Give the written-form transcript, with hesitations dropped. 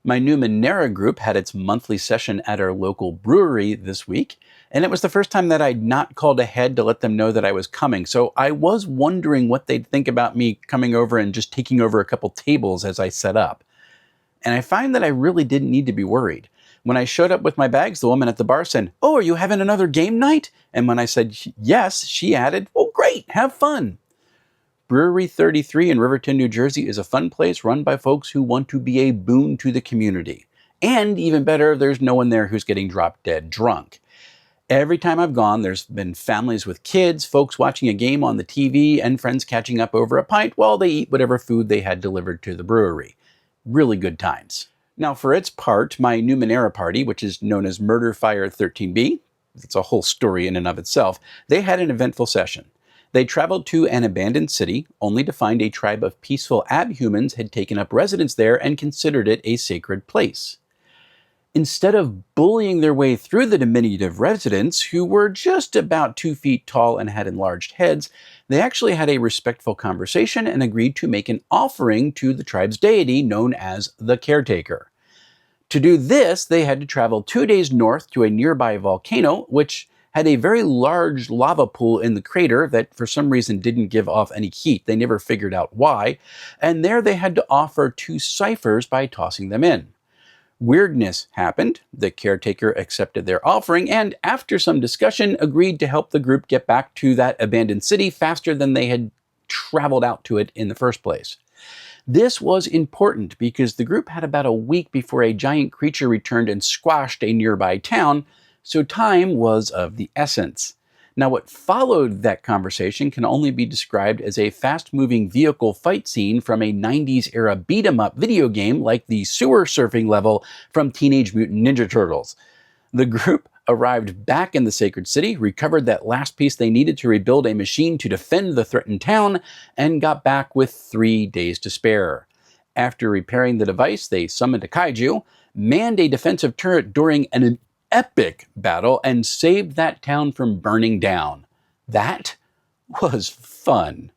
My Numenera group had its monthly session at our local brewery this week, and it was the first time that I'd not called ahead to let them know that I was coming. So I was wondering what they'd think about me coming over and just taking over a couple tables as I set up. And I find that I really didn't need to be worried. When I showed up with my bags, the woman at the bar said, "Oh, are you having another game night?" And when I said yes, she added, "Oh, great, have fun." Brewery 33 in Riverton, New Jersey is a fun place run by folks who want to be a boon to the community. And even better, there's no one there who's getting drop dead drunk. Every time I've gone, there's been families with kids, folks watching a game on the TV, and friends catching up over a pint while they eat whatever food they had delivered to the brewery. Really good times. Now, for its part, my Numenera party, which is known as Murder Fire 13B, it's a whole story in and of itself, they had an eventful session. They traveled to an abandoned city, only to find a tribe of peaceful abhumans had taken up residence there and considered it a sacred place. Instead of bullying their way through the diminutive residents, who were just about 2 feet tall and had enlarged heads, they actually had a respectful conversation and agreed to make an offering to the tribe's deity known as the Caretaker. To do this, they had to travel 2 days north to a nearby volcano, which had a very large lava pool in the crater that for some reason didn't give off any heat. They never figured out why. And there they had to offer 2 ciphers by tossing them in. Weirdness happened. The caretaker accepted their offering and, after some discussion, agreed to help the group get back to that abandoned city faster than they had traveled out to it in the first place. This was important because the group had about a week before a giant creature returned and squashed a nearby town, so time was of the essence. Now, what followed that conversation can only be described as a fast-moving vehicle fight scene from a 90s-era beat-em-up video game like the sewer surfing level from Teenage Mutant Ninja Turtles. The group arrived back in the sacred city, recovered that last piece they needed to rebuild a machine to defend the threatened town, and got back with 3 days to spare. After repairing the device, they summoned a kaiju, manned a defensive turret during an epic battle, and saved that town from burning down. That was fun.